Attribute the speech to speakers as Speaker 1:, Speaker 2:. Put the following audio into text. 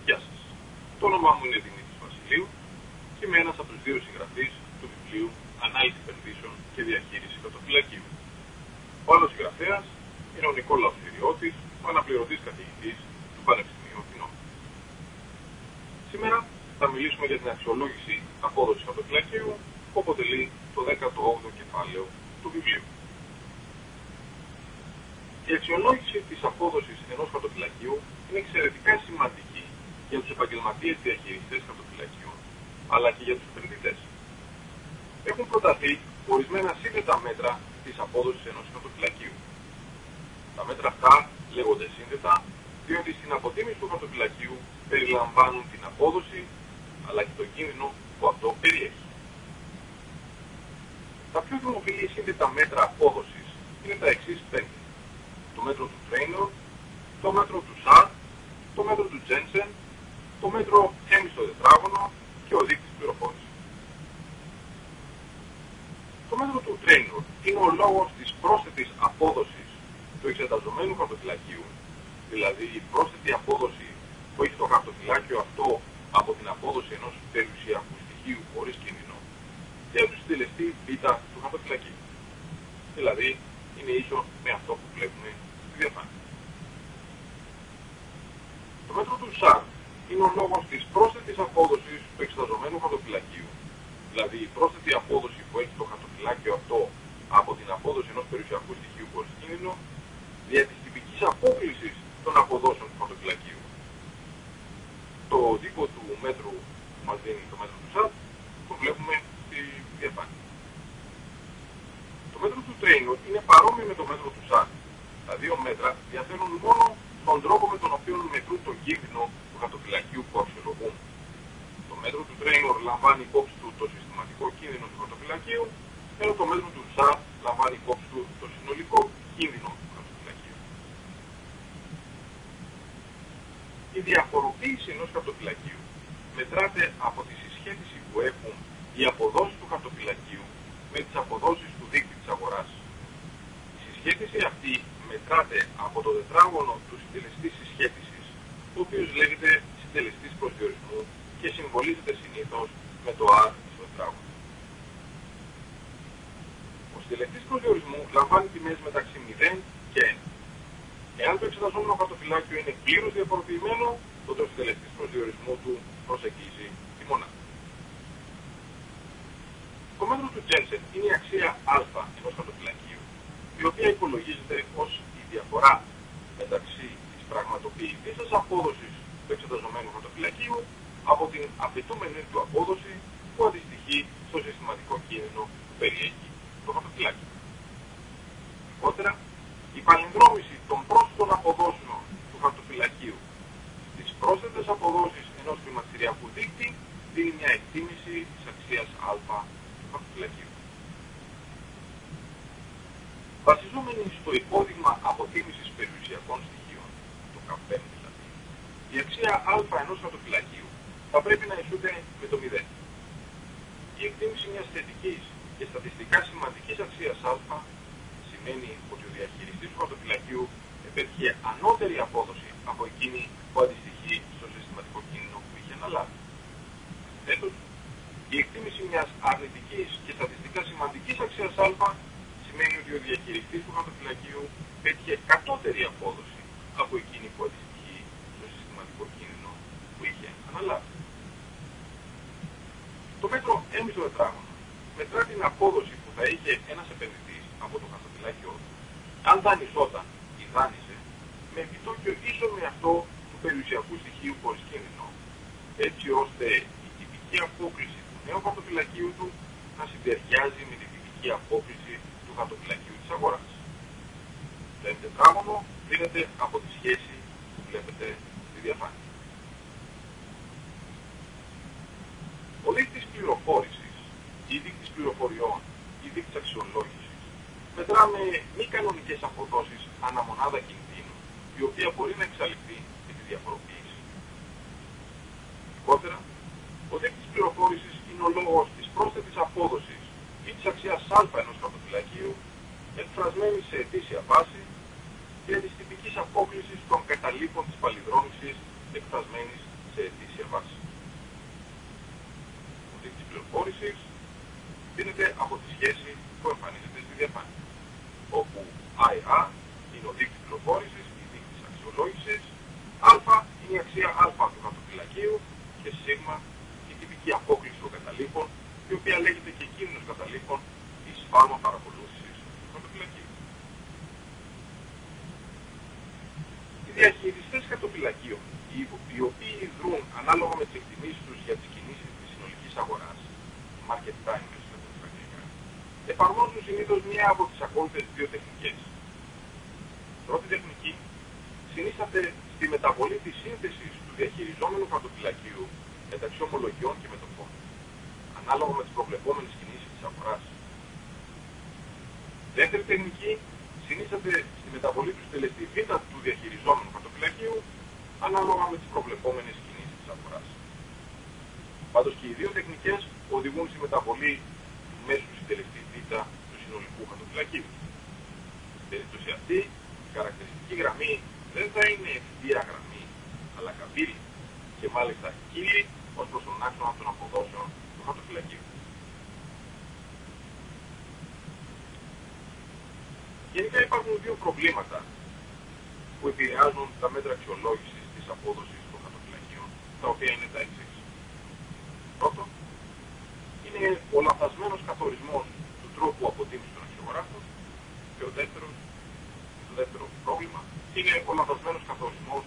Speaker 1: Γεια σας. Το όνομά μου είναι Δημήτρης Βασιλείου και είμαι ένας από τους δύο συγγραφείς του βιβλίου Ανάλυση επενδύσεων και διαχείριση χαρτοφυλακίου. Ο άλλος συγγραφέας είναι ο Νικόλαος Κυριώτης, ο αναπληρωτής καθηγητής του Πανεπιστημίου Αθηνών. Σήμερα θα μιλήσουμε για την αξιολόγηση απόδοσης χαρτοφυλακίου που αποτελεί το 18ο κεφάλαιο του βιβλίου. Η αξιολόγηση της απόδοσης ενός χαρτοφυλακίου είναι εξαιρετικά σημαντική για τους επαγγελματίες διαχειριστές χαρτοφυλακίων, αλλά και για τους επενδυτές. Έχουν προταθεί ορισμένα σύνθετα μέτρα της απόδοσης ενός χαρτοφυλακίου. Τα μέτρα αυτά λέγονται σύνθετα, διότι στην αποτίμηση του χαρτοφυλακίου περιλαμβάνουν την απόδοση, αλλά και τον κίνδυνο που αυτό περιέχει. Τα πιο δημοφιλή σύνθετα μέτρα απόδοσης είναι τα εξής 5. Το μέτρο του Traynor, το μέτρο του SAR, το μέτρο του Jensen, το μέτρο M στο τετράγωνο και ο δείκτης πληροφόρησης. Το μέτρο του Traynor είναι ο λόγος της πρόσθετης απόδοσης του εξεταζομένου χαρτοφυλακίου, δηλαδή η πρόσθετη απόδοση που έχει το χαρτοφυλάκιο αυτό από την απόδοση ενός περιουσιακού στοιχείου χωρίς κίνδυνο και του συντελεστή β του χαρτοφυλακίου. Δηλαδή είναι ίσο με αυτό που βλέπουμε στη διαφάνεια. Το μέτρο του SAR είναι ο λόγος της πρόσθετης απόδοσης του εξεταζομένου χαρτοφυλακίου, δηλαδή η πρόσθετη απόδοση που έχει το χαρτοφυλάκιο αυτό από την απόδοση ενός περιουσιακού στοιχείου χωρίς κίνδυνο, δια της τυπικής απόκλησης των αποδόσεων του χαρτοφυλακίου. Το τύπο του μέτρου που μας δίνει το μέτρο του SAR το βλέπουμε στη διαφάνεια. Το μέτρο του Traynor είναι παρόμοιο με το μέτρο του SAR. Τα δύο μέτρα διαφέρουν μόνο τον τρόπο με τον οποίο μετρούν τον κίνδυνο του χαρτοφυλακίου που αξιολογούν. Το μέτρο του Traynor λαμβάνει υπόψη του το συστηματικό κίνδυνο του χαρτοφυλακίου, ενώ το μέτρο του SAR λαμβάνει υπόψη του το συνολικό κίνδυνο του χαρτοφυλακίου. Η διαφοροποίηση ενός χαρτοφυλακίου μετράται από τη συσχέτιση που έχουν οι αποδόσεις του χαρτοφυλακίου με τις αποδόσεις του δείκτη της αγοράς. Η συσχέτιση αυτή μετράται από το τετράγωνο του συντελεστή συσχέτισης, ο οποίος λέγεται συντελεστής προσδιορισμού και συμβολίζεται συνήθως με το R στο τετράγωνο. Ο συντελεστής προσδιορισμού λαμβάνει τιμές μεταξύ 0 και 1. Εάν το εξεταζόμενο χαρτοφυλάκιο είναι πλήρως διαφοροποιημένο, τότε ο συντελεστής προσδιορισμού του προσεγγίζει τη μονάδα. Το μέτρο του Jensen είναι η αξία α ενός χαρτοφυλακίου, η οποία υπολογίζεται ως η διαφορά μεταξύ της πραγματοποιητής απόδοσης του εξεταζομένου χαρτοφυλακίου από την απαιτούμενη του απόδοση που αντιστοιχεί στο συστηματικό κίνδυνο που περιέχει το χαρτοφυλάκιο. Αργότερα, η παλινδρόμηση των πρόσθετων αποδόσεων του χαρτοφυλακίου στις πρόσθετες αποδόσεις ενός χρηματιστηριακού δείκτη δίνει μια εκτίμηση της αξίας α του χαρτοφυλακίου. Βασιζόμενοι στο υπόδειγμα αποτίμησης περιουσιακών στοιχείων, το ΚΑΠ δηλαδή, η αξία α ενός χαρτοφυλακίου θα πρέπει να ισούται με το 0. Η εκτίμηση μιας θετικής και στατιστικά σημαντικής αξίας α σημαίνει ότι ο διαχειριστής του χαρτοφυλακίου επέτυχε ανώτερη απόδοση από εκείνη που αντιστοιχεί στο συστηματικό κίνδυνο που είχε αναλάβει. Αντιθέτως, η εκτίμηση μιας αρνητικής και στατιστικά σημαντικής αξίας α σημαίνει ότι ο διαχειριστής του χαρτοφυλακίου πέτυχε κατώτερη απόδοση από εκείνη που αντιστοιχεί στο συστηματικό κίνδυνο που είχε αναλάβει. Το μέτρο M στο τετράγωνο μετρά την απόδοση που θα είχε ένας επενδυτής από το χαρτοφυλάκιό του αν δανεισόταν ή δάνεισε με επιτόκιο ίσο με αυτό του περιουσιακού στοιχείου χωρίς κίνδυνο, έτσι ώστε η τυπική απόκληση του νέου χαρτοφυλακίου του να συντεριάζει με την τυπική απόκληση του χαρτοφυλακίου της αγοράς. Το M τετράγωνο δίνεται από τη σχέση που βλέπετε στη διαφάνεια. Ο δείκτης πληροφόρησης ή δείκτης πληροφοριών ή δείκτης αξιολόγησης μετρά με μη κανονικές αποδόσεις ανά μονάδα κινδύνου, η οποία μπορεί να εξαλειφθεί με τη διαφοροποίηση. Ειδικότερα, ο δείκτης πληροφόρησης είναι ο λόγος της πρόσθετης απόδοσης ή της αξίας α ενός χαρτοφυλακίου, εκφρασμένη σε ετήσια βάση, και της τυπικής απόκλησης των καταλήπων της παλινδρόμησης, εκφρασμένης σε αιτήσια βάση. Ο δείκτης πληροφόρησης δίνεται από τη σχέση που εμφανίζεται στη διαφάνεια, όπου IA είναι ο δείκτης πληροφόρησης, η δείκτης αξιολόγησης, α είναι η αξία α του χαρτοφυλακίου και σ η τυπική απόκληση των καταλήπων, η οποία λέγεται και κίνδυνος καταλήπων ή σφάλμα παρακολούθησης του χαρτοφυλακίου. Οι διαχειριστές χαρτοφυλακίων, οι οποίοι δρούν ανάλογα με τις εκτιμήσεις τους για τις κινήσεις της συνολικής αγοράς, market timers χαρτοφυλακιακά, εφαρμόζουν συνήθως μία από τις ακόλουθες δύο τεχνικές. Πρώτη τεχνική συνίσταται στη μεταβολή της σύνθεσης του διαχειριζόμενου χαρτοφυλακίου μεταξύ ομολογιών και μετοχών, ανάλογα με τις προβλεπόμενες κινήσεις της αγοράς. Δεύτερη τεχνική συνίσταται στη μεταβολή του στελεστή β του διαχειριζόμενου χαρτοφυλακίου, ανάλογα με τις προβλεπόμενες κινήσεις της αγοράς. Πάντως και οι δύο τεχνικές οδηγούν στη μεταβολή του μέσου συντελεστή β του συνολικού χαρτοφυλακίου. Στην περίπτωση αυτή, η χαρακτηριστική γραμμή δεν θα είναι ευθεία γραμμή, αλλά καμπύλη και μάλιστα κύλη ως προς τον άξονα των αποδόσεων του χαρτοφυλακίου. Γενικά υπάρχουν δύο προβλήματα που επηρεάζουν τα μέτρα αξιολόγησης της απόδοσης των χαρτοφυλακίων, τα οποία είναι τα εξής. Πρώτον, είναι ο λανθασμένος καθορισμός του τρόπου αποτίμησης των αξιογράφων και το δεύτερο πρόβλημα είναι ο λανθασμένος καθορισμός